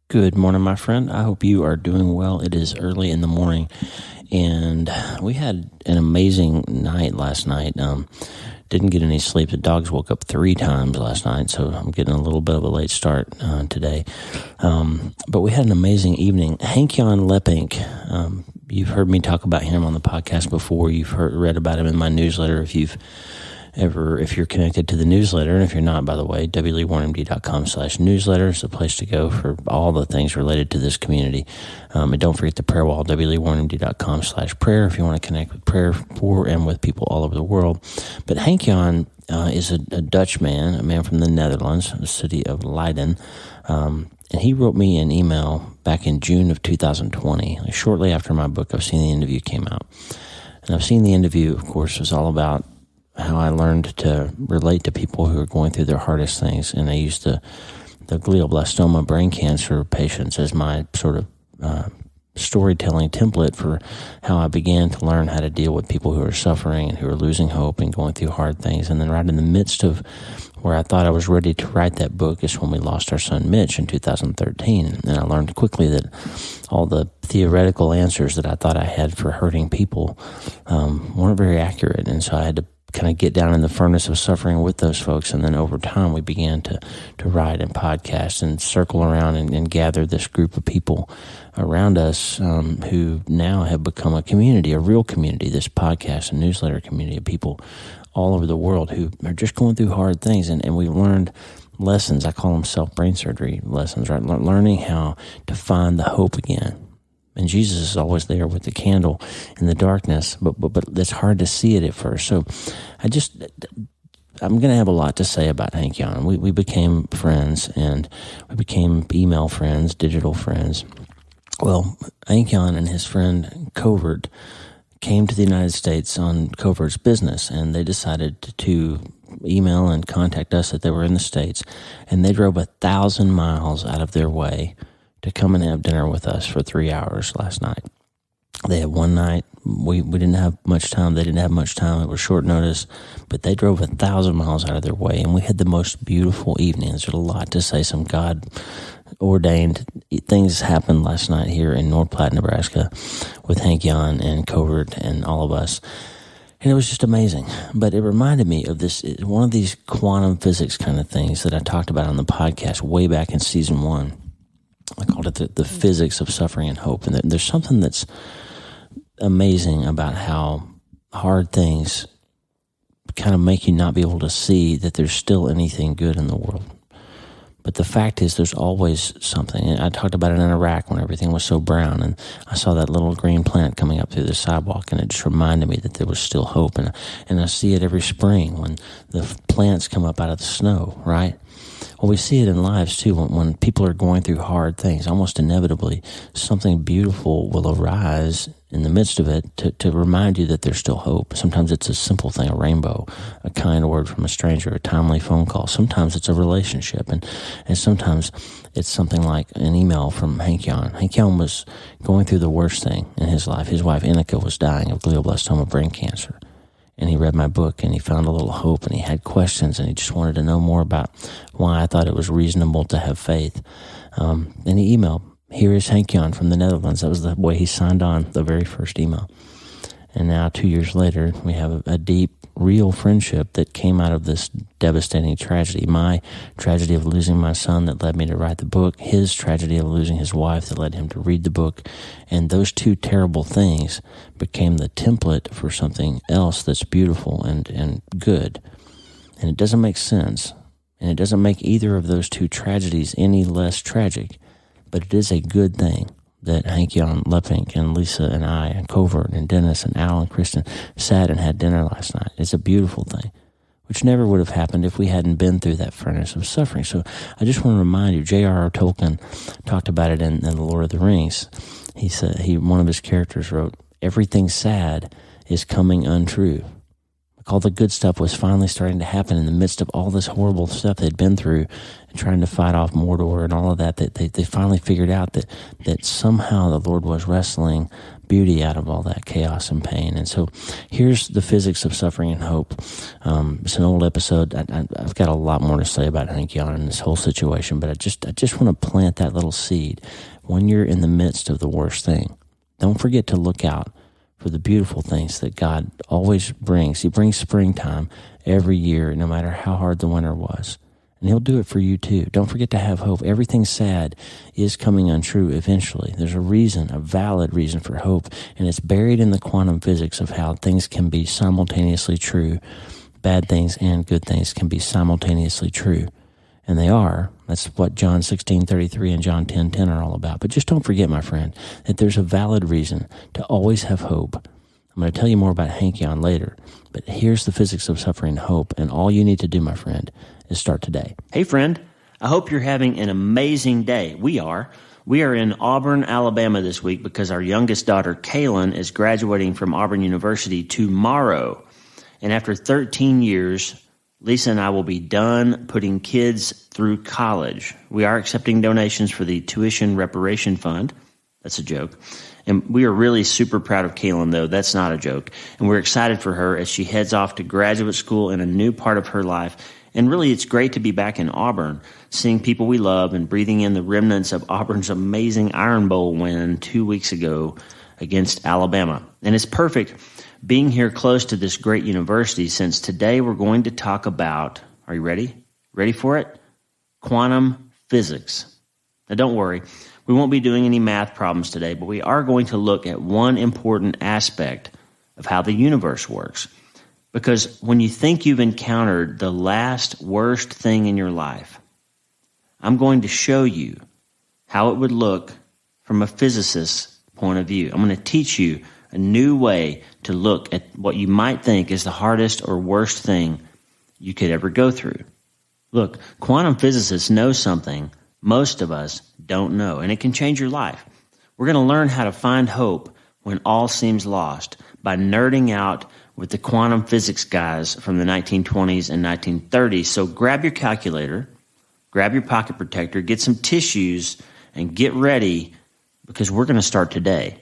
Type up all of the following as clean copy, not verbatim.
Good morning, my friend. I hope you are doing well. It is early in the morning, and we had an amazing night last night. Didn't get any sleep. The dogs woke up 3 times last night, so I'm getting a little bit of a late start today. But we had an amazing evening. Hank-Jan Lepink, you've heard me talk about him on the podcast before. You've read about him in my newsletter if you're connected to the newsletter. And if you're not, by the way, wleewarnemd.com/newsletter is the place to go for all the things related to this community. And don't forget the prayer wall, wleewarnemd.com/prayer if you want to connect with prayer for and with people all over the world. But Hank-Jan is a Dutch man, a man from the Netherlands, the city of Leiden. And he wrote me an email back in June of 2020, shortly after my book, I've Seen the Interview, came out. And I've Seen the Interview, of course, was all about how I learned to relate to people who are going through their hardest things. And I used the glioblastoma brain cancer patients as my sort of storytelling template for how I began to learn how to deal with people who are suffering and who are losing hope and going through hard things. And then right in the midst of where I thought I was ready to write that book is when we lost our son Mitch in 2013. And I learned quickly that all the theoretical answers that I thought I had for hurting people weren't very accurate. And so I had to kind of get down in the furnace of suffering with those folks. And then over time, we began to write and podcast and circle around and gather this group of people around us who now have become a community, a real community, this podcast and newsletter community of people all over the world who are just going through hard things. And we learned lessons. I call them self-brain surgery lessons, right? Learning how to find the hope again. And Jesus is always there with the candle in the darkness, but it's hard to see it at first. So I'm going to have a lot to say about Hank-Jan. We became friends, and we became email friends, digital friends. Well, Hank-Jan and his friend Covert came to the United States on Covert's business, and they decided to email and contact us that they were in the States, and they drove 1,000 miles out of their way to come and have dinner with us for 3 hours last night. They had one night. We didn't have much time. They didn't have much time. It was short notice, but they drove 1,000 miles out of their way, and we had the most beautiful evening. There's a lot to say. Some God-ordained things happened last night here in North Platte, Nebraska, with Hank-Jan and Covert and all of us. And it was just amazing. But it reminded me of this, one of these quantum physics kind of things that I talked about on the podcast way back in season 1. I called it the physics of suffering and hope. And there's something that's amazing about how hard things kind of make you not be able to see that there's still anything good in the world. But the fact is there's always something. And I talked about it in Iraq when everything was so brown, and I saw that little green plant coming up through the sidewalk, and it just reminded me that there was still hope. And I see it every spring when the plants come up out of the snow, right? Well, we see it in lives too. When people are going through hard things, almost inevitably, something beautiful will arise in the midst of it to remind you that there's still hope. Sometimes it's a simple thing, a rainbow, a kind word from a stranger, a timely phone call. Sometimes it's a relationship, and sometimes it's something like an email from Hank-Jan. Hank-Jan was going through the worst thing in his life. His wife, Ineke, was dying of glioblastoma brain cancer. And he read my book, and he found a little hope, and he had questions, and he just wanted to know more about why I thought it was reasonable to have faith. And he emailed, "Here is Hank-Jan from the Netherlands." That was the way he signed on the very first email. And now, 2 years later, we have a deep, real friendship that came out of this devastating tragedy. My tragedy of losing my son that led me to write the book, his tragedy of losing his wife that led him to read the book. And those two terrible things became the template for something else that's beautiful and good. And it doesn't make sense. And it doesn't make either of those two tragedies any less tragic. But it is a good thing that Hank-Jan Lepink and Lisa and I and Covert and Dennis and Al and Kristen sat and had dinner last night. It's a beautiful thing, which never would have happened if we hadn't been through that furnace of suffering. So I just want to remind you, J.R.R. Tolkien talked about it in The Lord of the Rings. He said, one of his characters wrote, "Everything sad is coming untrue." Like all the good stuff was finally starting to happen in the midst of all this horrible stuff they'd been through and trying to fight off Mordor and all of that. They finally figured out that somehow the Lord was wrestling beauty out of all that chaos and pain. And so here's the physics of suffering and hope. It's an old episode. I've got a lot more to say about Hank Jan and this whole situation, but I just want to plant that little seed. When you're in the midst of the worst thing, don't forget to look out for the beautiful things that God always brings. He brings springtime every year, no matter how hard the winter was. And He'll do it for you too. Don't forget to have hope. Everything sad is coming untrue eventually. There's a reason, a valid reason for hope, and it's buried in the quantum physics of how things can be simultaneously true. Bad things and good things can be simultaneously true. And they are. That's what John 16:33 and John 10:10 are all about. But just don't forget, my friend, that there's a valid reason to always have hope. I'm going to tell you more about Hank Jan later, but here's the physics of suffering and hope, and all you need to do, my friend, is start today. Hey, friend, I hope you're having an amazing day. We are. We are in Auburn, Alabama this week because our youngest daughter, Kaylin, is graduating from Auburn University tomorrow. And after 13 years, Lisa and I will be done putting kids through college. We are accepting donations for the Tuition Reparation Fund. That's a joke. And we are really super proud of Kaylin, though. That's not a joke. And we're excited for her as she heads off to graduate school in a new part of her life. And really, it's great to be back in Auburn, seeing people we love and breathing in the remnants of Auburn's amazing Iron Bowl win 2 weeks ago against Alabama. And it's perfect being here close to this great university, since today we're going to talk about, are you ready? Ready for it? Quantum physics. Now don't worry, we won't be doing any math problems today, but we are going to look at one important aspect of how the universe works. Because when you think you've encountered the last worst thing in your life, I'm going to show you how it would look from a physicist's point of view. I'm going to teach you a new way to look at what you might think is the hardest or worst thing you could ever go through. Look, quantum physicists know something most of us don't know, and it can change your life. We're going to learn how to find hope when all seems lost by nerding out with the quantum physics guys from the 1920s and 1930s. So grab your calculator, grab your pocket protector, get some tissues, and get ready, because we're going to start today.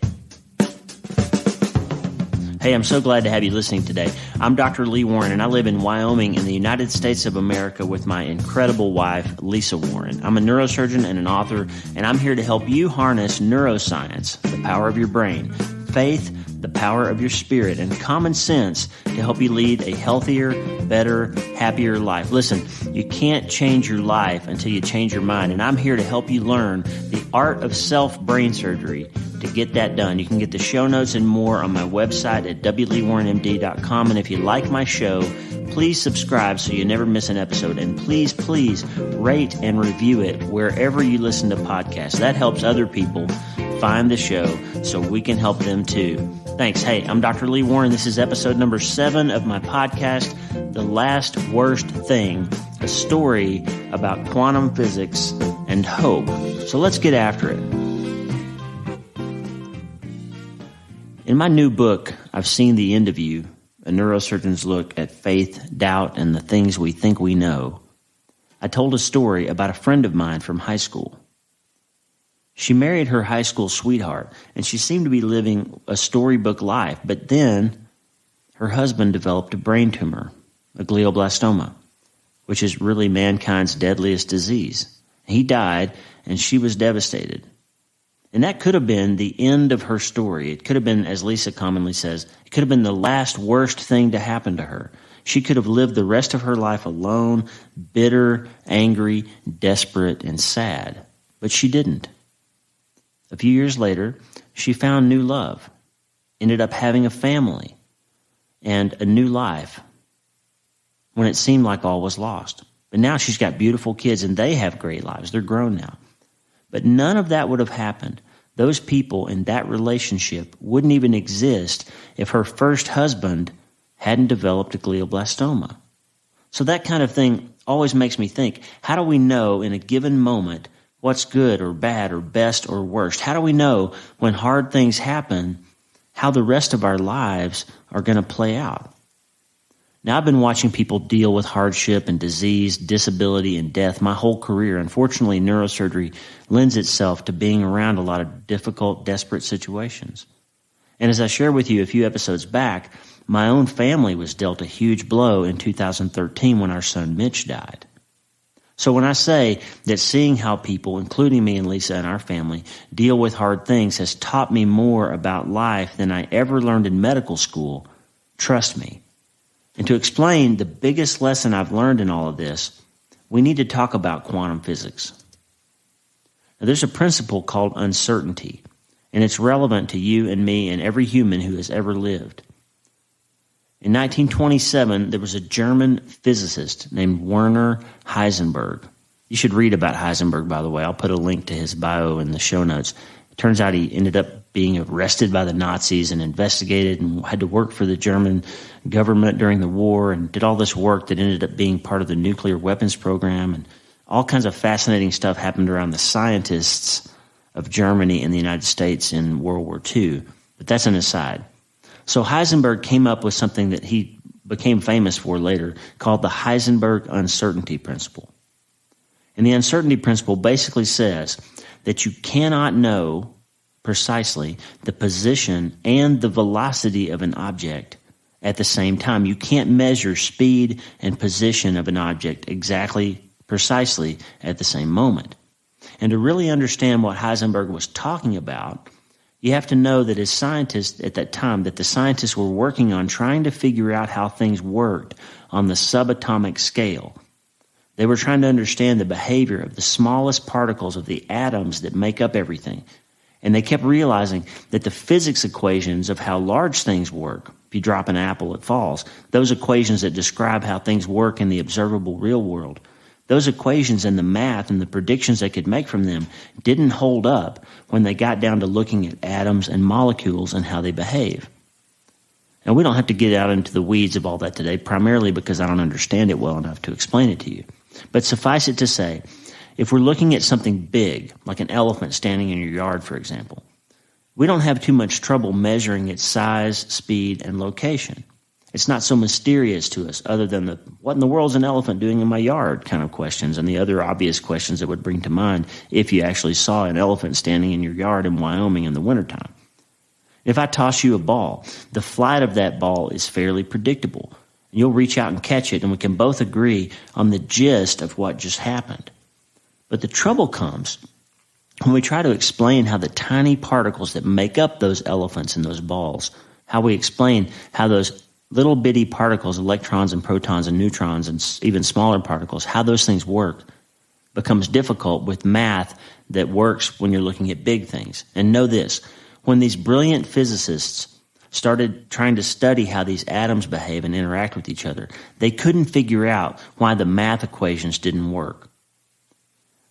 Hey, I'm so glad to have you listening today. I'm Dr. Lee Warren, and I live in Wyoming in the United States of America with my incredible wife, Lisa Warren. I'm a neurosurgeon and an author, and I'm here to help you harness neuroscience, the power of your brain, faith, the power of your spirit, and common sense to help you lead a healthier, better, happier life. Listen, you can't change your life until you change your mind, and I'm here to help you learn the art of self-brain surgery to get that done. You can get the show notes and more on my website at wleewarrenmd.com, and if you like my show, please subscribe so you never miss an episode, and please rate and review it wherever you listen to podcasts. That helps other people find the show so we can help them too. Thanks. Hey, I'm Dr. Lee Warren. This is episode number 7 of my podcast, The Last Worst Thing, a story about quantum physics and hope. So let's get after it. In my new book, I've Seen the End of You, a neurosurgeon's look at faith, doubt, and the things we think we know, I told a story about a friend of mine from high school. She married her high school sweetheart, and she seemed to be living a storybook life, but then her husband developed a brain tumor, a glioblastoma, which is really mankind's deadliest disease. He died, and she was devastated. And that could have been the end of her story. It could have been, as Lisa commonly says, it could have been the last worst thing to happen to her. She could have lived the rest of her life alone, bitter, angry, desperate, and sad. But she didn't. A few years later, she found new love, ended up having a family, and a new life when it seemed like all was lost. But now she's got beautiful kids, and they have great lives. They're grown now. But none of that would have happened. Those people in that relationship wouldn't even exist if her first husband hadn't developed a glioblastoma. So that kind of thing always makes me think, how do we know in a given moment what's good or bad or best or worst? How do we know when hard things happen, how the rest of our lives are going to play out? Now, I've been watching people deal with hardship and disease, disability, and death my whole career. Unfortunately, neurosurgery lends itself to being around a lot of difficult, desperate situations. And as I shared with you a few episodes back, my own family was dealt a huge blow in 2013 when our son Mitch died. So when I say that seeing how people, including me and Lisa and our family, deal with hard things has taught me more about life than I ever learned in medical school, trust me. And to explain the biggest lesson I've learned in all of this, we need to talk about quantum physics. Now, there's a principle called uncertainty, and it's relevant to you and me and every human who has ever lived. In 1927, there was a German physicist named Werner Heisenberg. You should read about Heisenberg, by the way. I'll put a link to his bio in the show notes. It turns out he ended up being arrested by the Nazis and investigated and had to work for the German government during the war and did all this work that ended up being part of the nuclear weapons program. And all kinds of fascinating stuff happened around the scientists of Germany and the United States in World War II. But that's an aside. So Heisenberg came up with something that he became famous for later called the Heisenberg uncertainty principle. And the uncertainty principle basically says that you cannot know precisely the position and the velocity of an object at the same time. You can't measure speed and position of an object exactly, precisely at the same moment. And to really understand what Heisenberg was talking about, you have to know that as scientists at that time, that the scientists were working on trying to figure out how things worked on the subatomic scale. They were trying to understand the behavior of the smallest particles of the atoms that make up everything. And they kept realizing that the physics equations of how large things work, if you drop an apple, it falls, those equations that describe how things work in the observable real world, those equations and the math and the predictions they could make from them didn't hold up when they got down to looking at atoms and molecules and how they behave. And we don't have to get out into the weeds of all that today, primarily because I don't understand it well enough to explain it to you. But suffice it to say, if we're looking at something big, like an elephant standing in your yard, for example, we don't have too much trouble measuring its size, speed, and location. It's not so mysterious to us other than the what in the world is an elephant doing in my yard kind of questions and the other obvious questions that would bring to mind if you actually saw an elephant standing in your yard in Wyoming in the wintertime. If I toss you a ball, the flight of that ball is fairly predictable. You'll reach out and catch it, and we can both agree on the gist of what just happened. But the trouble comes when we try to explain how the tiny particles that make up those elephants and those balls, how we explain how those little bitty particles, electrons and protons and neutrons and even smaller particles, how those things work, becomes difficult with math that works when you're looking at big things. And know this, when these brilliant physicists started trying to study how these atoms behave and interact with each other, they couldn't figure out why the math equations didn't work.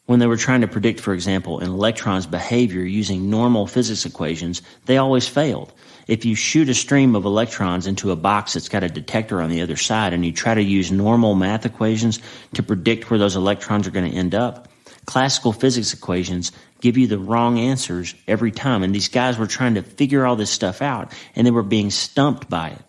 When they were trying to predict, for example, an electron's behavior using normal physics equations, they always failed. If you shoot a stream of electrons into a box that's got a detector on the other side and you try to use normal math equations to predict where those electrons are going to end up, classical physics equations give you the wrong answers every time. And these guys were trying to figure all this stuff out, and they were being stumped by it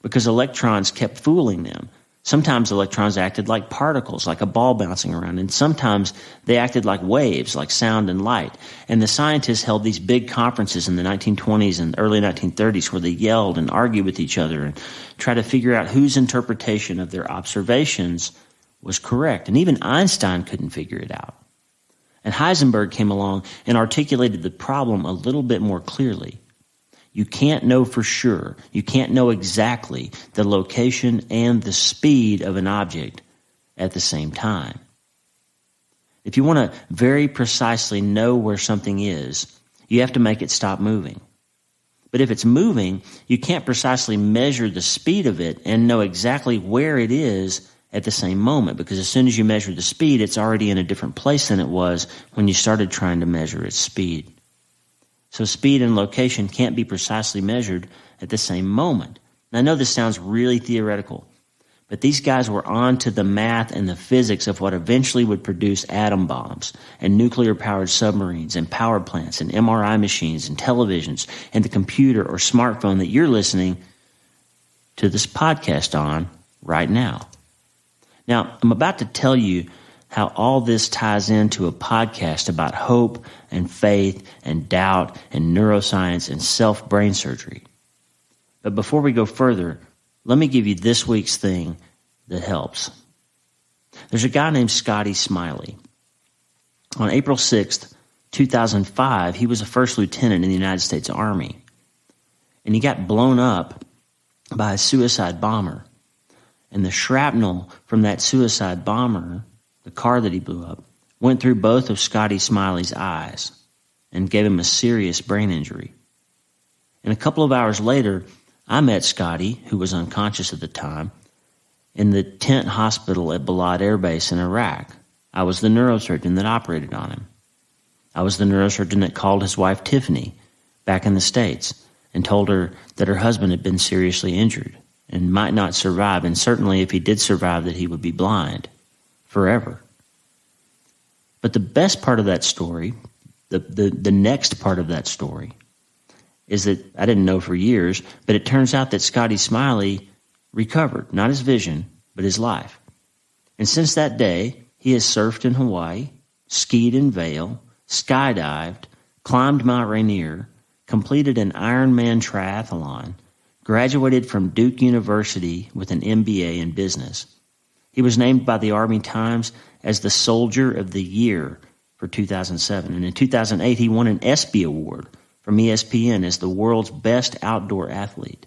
because electrons kept fooling them. Sometimes electrons acted like particles, like a ball bouncing around, and sometimes they acted like waves, like sound and light. And the scientists held these big conferences in the 1920s and early 1930s where they yelled and argued with each other and tried to figure out whose interpretation of their observations was correct. And even Einstein couldn't figure it out. And Heisenberg came along and articulated the problem a little bit more clearly. You can't know for sure, you can't know exactly the location and the speed of an object at the same time. If you want to very precisely know where something is, you have to make it stop moving. But if it's moving, you can't precisely measure the speed of it and know exactly where it is at the same moment, because as soon as you measure the speed, it's already in a different place than it was when you started trying to measure its speed. So speed and location can't be precisely measured at the same moment. Now, I know this sounds really theoretical, but these guys were on to the math and the physics of what eventually would produce atom bombs and nuclear-powered submarines and power plants and MRI machines and televisions and the computer or smartphone that you're listening to this podcast on right now. Now, I'm about to tell you how all this ties into a podcast about hope and faith and doubt and neuroscience and self-brain surgery. But before we go further, let me give you this week's thing that helps. There's a guy named Scotty Smiley. On April 6th, 2005, he was a first lieutenant in the United States Army. And he got blown up by a suicide bomber. And the shrapnel from that suicide bomber, the car that he blew up, went through both of Scotty Smiley's eyes and gave him a serious brain injury. And a couple of hours later, I met Scotty, who was unconscious at the time, in the tent hospital at Balad Air Base in Iraq. I was the neurosurgeon that operated on him. I was the neurosurgeon that called his wife Tiffany back in the States and told her that her husband had been seriously injured and might not survive, and certainly if he did survive that he would be blind forever. But the best part of that story, the next part of that story, is that I didn't know for years, but it turns out that Scotty Smiley recovered, not his vision, but his life. And since that day, he has surfed in Hawaii, skied in Vail, skydived, climbed Mount Rainier, completed an Ironman triathlon, graduated from Duke University with an MBA in business. He was named by the Army Times as the Soldier of the Year for 2007. And in 2008, he won an ESPY award from ESPN as the world's best outdoor athlete.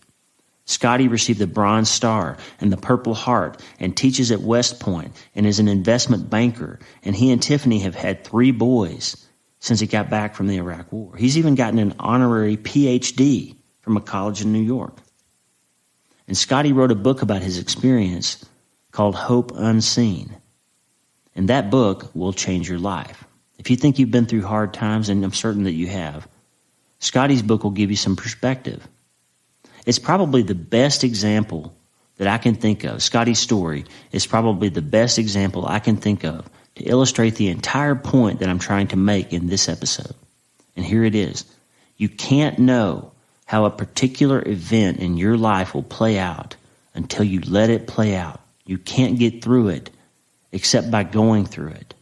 Scotty received the Bronze Star and the Purple Heart and teaches at West Point and is an investment banker. And he and Tiffany have had 3 boys since he got back from the Iraq War. He's even gotten an honorary PhD from a college in New York. And Scotty wrote a book about his experience called Hope Unseen. And that book will change your life. If you think you've been through hard times, and I'm certain that you have, Scotty's book will give you some perspective. It's probably the best example that I can think of. Scotty's story is probably the best example I can think of to illustrate the entire point that I'm trying to make in this episode. And here it is. You can't know how a particular event in your life will play out until you let it play out. You can't get through it except by going through it.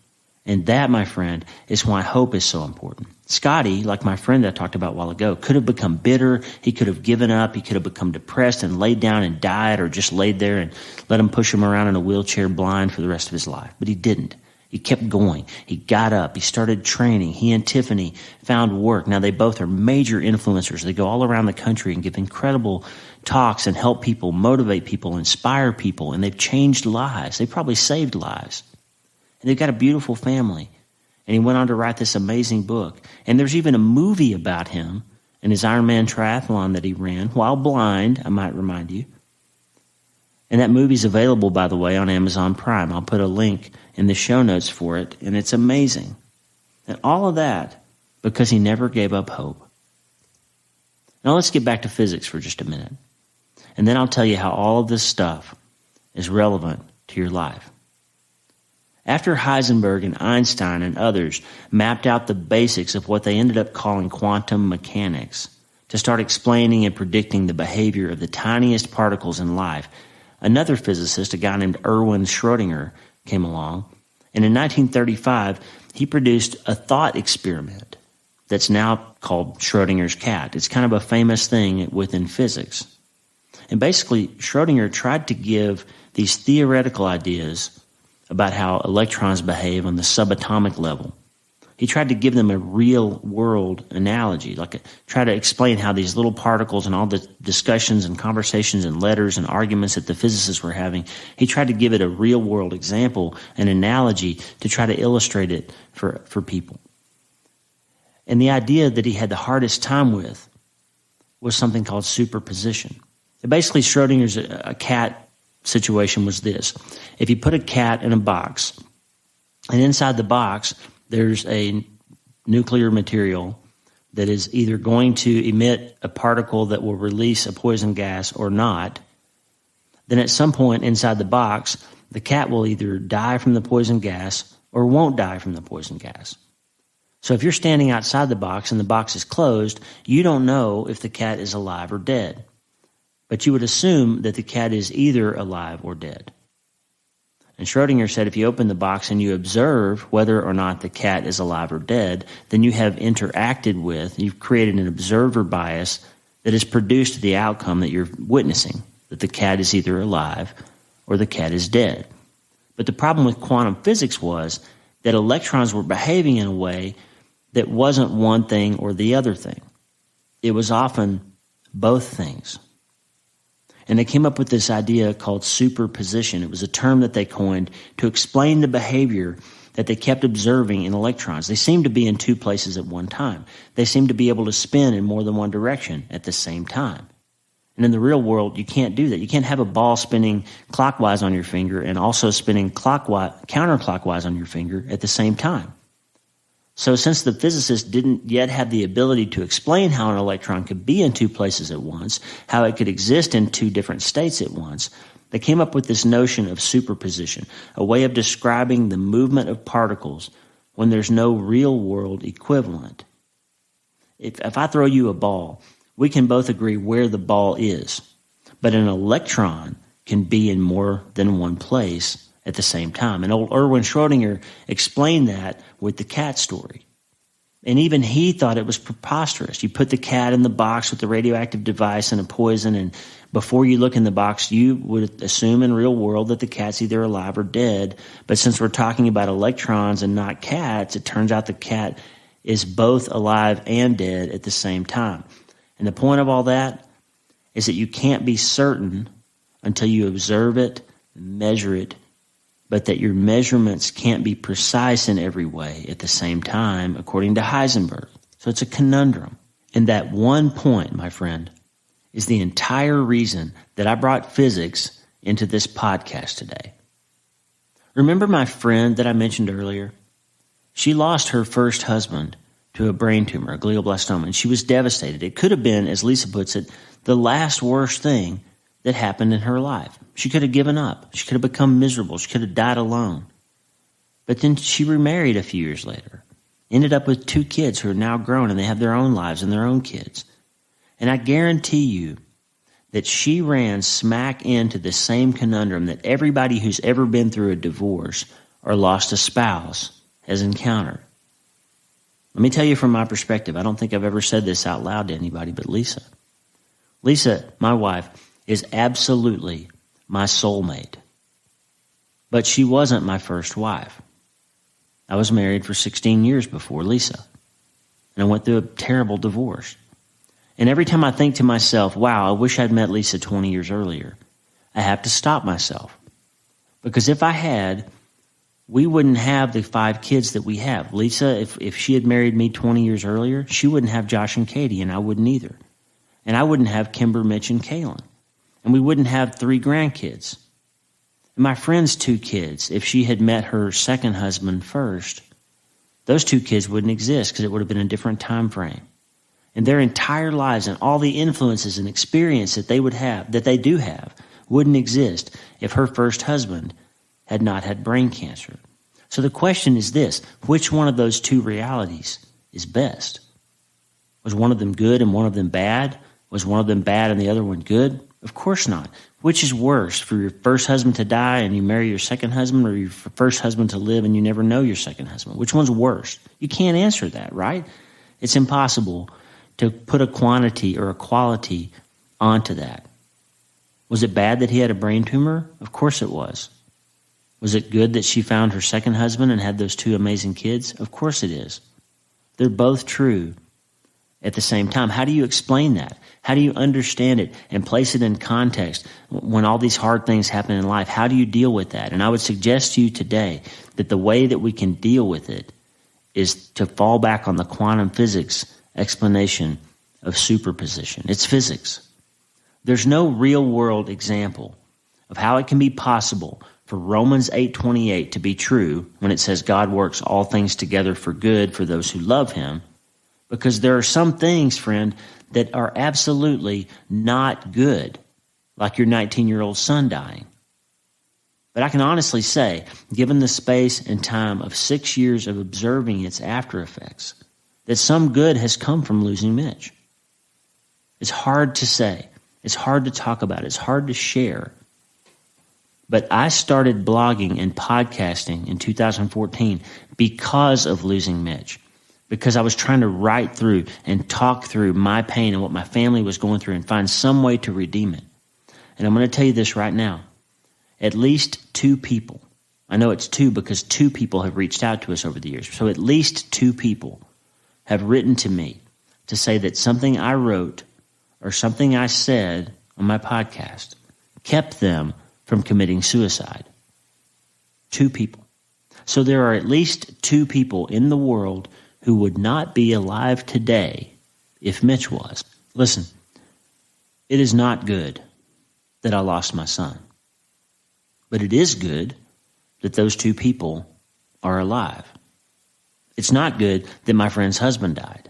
And that, my friend, is why hope is so important. Scotty, like my friend that I talked about a while ago, could have become bitter. He could have given up. He could have become depressed and laid down and died, or just laid there and let him push him around in a wheelchair blind for the rest of his life. But he didn't. He kept going. He got up. He started training. He and Tiffany found work. Now, they both are major influencers. They go all around the country and give incredible talks and help people, motivate people, inspire people, and they've changed lives. They probably saved lives. And they've got a beautiful family. And he went on to write this amazing book. And there's even a movie about him and his Ironman triathlon that he ran while blind, I might remind you. And that movie's available, by the way, on Amazon Prime. I'll put a link in the show notes for it, and it's amazing. And all of that because he never gave up hope. Now let's get back to physics for just a minute. And then I'll tell you how all of this stuff is relevant to your life. After Heisenberg and Einstein and others mapped out the basics of what they ended up calling quantum mechanics to start explaining and predicting the behavior of the tiniest particles in life, another physicist, a guy named Irwin Schrodinger, came along. And in 1935, he produced a thought experiment that's now called Schrodinger's cat. It's kind of a famous thing within physics. And basically, Schrodinger tried to give these theoretical ideas about how electrons behave on the subatomic level. He tried to give them a real-world analogy, try to explain how these little particles and all the discussions and conversations and letters and arguments that the physicists were having, he tried to give it a real-world example, an analogy, to try to illustrate it for people. And the idea that he had the hardest time with was something called superposition. Basically, Schrodinger's a cat situation was this. If you put a cat in a box, and inside the box there's a nuclear material that is either going to emit a particle that will release a poison gas or not, then at some point inside the box, the cat will either die from the poison gas or won't die from the poison gas. So if you're standing outside the box and the box is closed, you don't know if the cat is alive or dead. But you would assume that the cat is either alive or dead. And Schrodinger said if you open the box and you observe whether or not the cat is alive or dead, then you have interacted with, you've created an observer bias that has produced the outcome that you're witnessing, that the cat is either alive or the cat is dead. But the problem with quantum physics was that electrons were behaving in a way that wasn't one thing or the other thing. It was often both things. And they came up with this idea called superposition. It was a term that they coined to explain the behavior that they kept observing in electrons. They seemed to be in two places at one time. They seemed to be able to spin in more than one direction at the same time. And in the real world, you can't do that. You can't have a ball spinning clockwise on your finger and also spinning counterclockwise on your finger at the same time. So since the physicists didn't yet have the ability to explain how an electron could be in two places at once, how it could exist in two different states at once, they came up with this notion of superposition, a way of describing the movement of particles when there's no real-world equivalent. If I throw you a ball, we can both agree where the ball is, but an electron can be in more than one place at the same time. And old Irwin Schrodinger explained that with the cat story. And even he thought it was preposterous. You put the cat in the box with the radioactive device and a poison, and before you look in the box, you would assume in real world that the cat's either alive or dead. But since we're talking about electrons and not cats, it turns out the cat is both alive and dead at the same time. And the point of all that is that you can't be certain until you observe it, measure it, but that your measurements can't be precise in every way at the same time, according to Heisenberg. So it's a conundrum. And that one point, my friend, is the entire reason that I brought physics into this podcast today. Remember my friend that I mentioned earlier? She lost her first husband to a brain tumor, a glioblastoma, and she was devastated. It could have been, as Lisa puts it, the last worst thing that happened in her life. She could have given up. She could have become miserable. She could have died alone. But then she remarried a few years later, ended up with 2 kids who are now grown, and they have their own lives and their own kids. And I guarantee you that she ran smack into the same conundrum that everybody who's ever been through a divorce or lost a spouse has encountered. Let me tell you from my perspective, I don't think I've ever said this out loud to anybody but Lisa. Lisa, my wife, is absolutely my soulmate. But she wasn't my first wife. I was married for 16 years before Lisa, and I went through a terrible divorce. And every time I think to myself, wow, I wish I'd met Lisa 20 years earlier, I have to stop myself. Because if I had, we wouldn't have the 5 kids that we have. Lisa, if she had married me 20 years earlier, she wouldn't have Josh and Katie, and I wouldn't either. And I wouldn't have Kimber, Mitch, and Kaylin. And we wouldn't have 3 grandkids. And my friend's 2 kids, if she had met her second husband first, those 2 kids wouldn't exist because it would have been a different time frame. And their entire lives and all the influences and experience that they would have, that they do have, wouldn't exist if her first husband had not had brain cancer. So the question is this: which one of those 2 realities is best? Was one of them good and one of them bad? Was one of them bad and the other one good? Of course not. Which is worse, for your first husband to die and you marry your second husband, or your first husband to live and you never know your second husband? Which one's worse? You can't answer that, right? It's impossible to put a quantity or a quality onto that. Was it bad that he had a brain tumor? Of course it was. Was it good that she found her second husband and had those 2 amazing kids? Of course it is. They're both true at the same time. How do you explain that? How do you understand it and place it in context when all these hard things happen in life? How do you deal with that? And I would suggest to you today that the way that we can deal with it is to fall back on the quantum physics explanation of superposition. It's physics. There's no real-world example of how it can be possible for Romans 8:28 to be true when it says God works all things together for good for those who love him, because there are some things, friend, that are absolutely not good, like your 19-year-old son dying. But I can honestly say, given the space and time of 6 years of observing its after effects, that some good has come from losing Mitch. It's hard to say. It's hard to talk about. It's hard to share. But I started blogging and podcasting in 2014 because of losing Mitch, because I was trying to write through and talk through my pain and what my family was going through and find some way to redeem it. And I'm going to tell you this right now. At least 2 people, I know it's 2 because 2 people have reached out to us over the years. So at least 2 people have written to me to say that something I wrote or something I said on my podcast kept them from committing suicide. 2 people. So there are at least 2 people in the world who would not be alive today if Mitch was. Listen, it is not good that I lost my son. But it is good that those 2 people are alive. It's not good that my friend's husband died.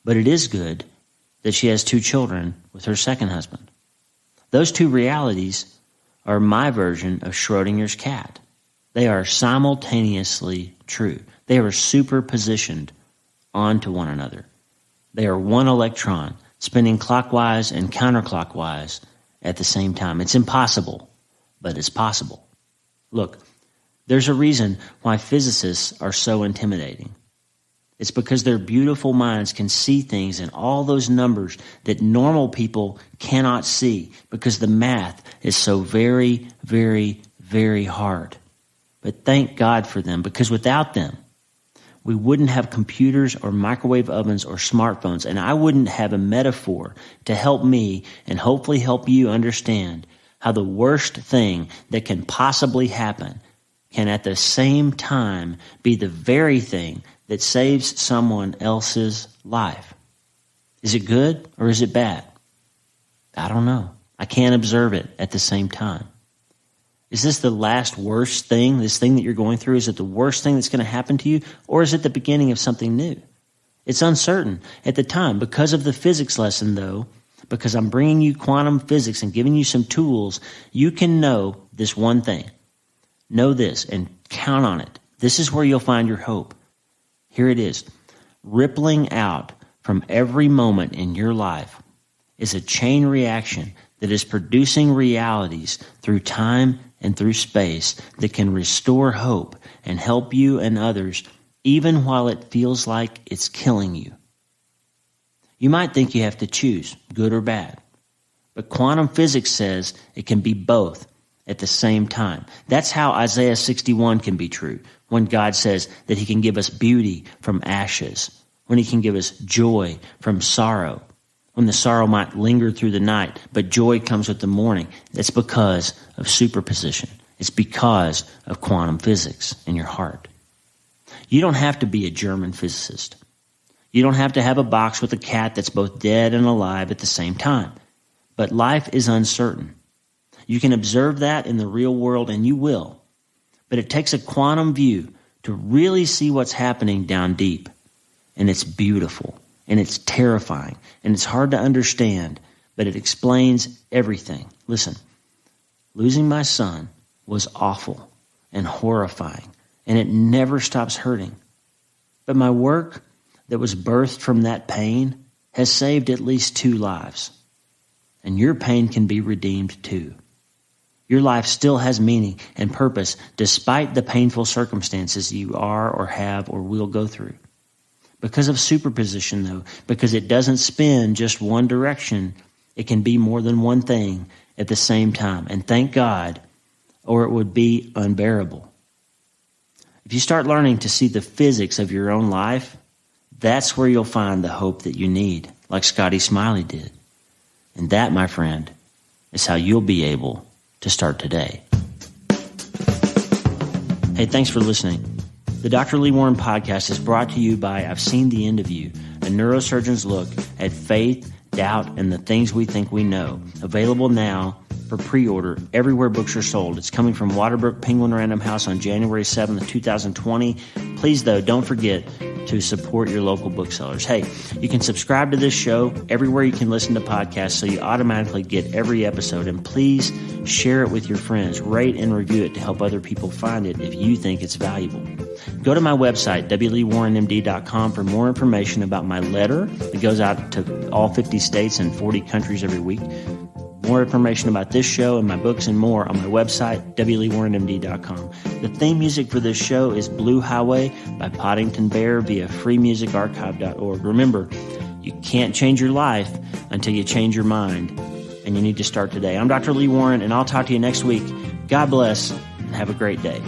But it is good that she has 2 children with her second husband. Those 2 realities are my version of Schrodinger's cat. They are simultaneously true. They are superpositioned onto one another. They are one electron spinning clockwise and counterclockwise at the same time. It's impossible, but it's possible. Look, there's a reason why physicists are so intimidating. It's because their beautiful minds can see things in all those numbers that normal people cannot see because the math is so very, very, very hard. But thank God for them, because without them, we wouldn't have computers or microwave ovens or smartphones, and I wouldn't have a metaphor to help me and hopefully help you understand how the worst thing that can possibly happen can at the same time be the very thing that saves someone else's life. Is it good or is it bad? I don't know. I can't observe it at the same time. Is this the last worst thing, this thing that you're going through? Is it the worst thing that's going to happen to you? Or is it the beginning of something new? It's uncertain at the time. Because of the physics lesson, though, because I'm bringing you quantum physics and giving you some tools, you can know this one thing. Know this and count on it. This is where you'll find your hope. Here it is. Rippling out from every moment in your life is a chain reaction that is producing realities through time and through space that can restore hope and help you and others, even while it feels like it's killing you. You might think you have to choose, good or bad, but quantum physics says it can be both at the same time. That's how Isaiah 61 can be true, when God says that he can give us beauty from ashes, when he can give us joy from sorrow, when the sorrow might linger through the night, but joy comes with the morning. That's because of superposition. It's because of quantum physics in your heart. You don't have to be a German physicist. You don't have to have a box with a cat that's both dead and alive at the same time. But life is uncertain. You can observe that in the real world, and you will. But it takes a quantum view to really see what's happening down deep. And it's beautiful, and it's terrifying, and it's hard to understand, but it explains everything. Listen, losing my son was awful and horrifying, and it never stops hurting. But my work that was birthed from that pain has saved at least 2 lives. And your pain can be redeemed too. Your life still has meaning and purpose despite the painful circumstances you are or have or will go through. Because of superposition, though, because it doesn't spin just one direction, it can be more than one thing at the same time. And thank God, or it would be unbearable. If you start learning to see the physics of your own life, that's where you'll find the hope that you need, like Scotty Smiley did. And that, my friend, is how you'll be able to start today. Hey, thanks for listening. The Dr. Lee Warren podcast is brought to you by I've Seen the End of You, a neurosurgeon's look at faith, doubt, and the things we think we know. Available now for pre-order everywhere books are sold. It's coming from Waterbrook Penguin Random House on January 7th, 2020. Please, though, don't forget to support your local booksellers. Hey, you can subscribe to this show everywhere you can listen to podcasts so you automatically get every episode. And please share it with your friends. Rate and review it to help other people find it if you think it's valuable. Go to my website, wleewarrenmd.com, for more information about my letter that goes out to all 50 states and 40 countries every week. more information about this show and my books and more on my website, wleewarrenmd.com. The theme music for this show is Blue Highway by Poddington Bear via freemusicarchive.org. Remember, you can't change your life until you change your mind, and you need to start today. I'm Dr. Lee Warren, and I'll talk to you next week. God bless, and have a great day.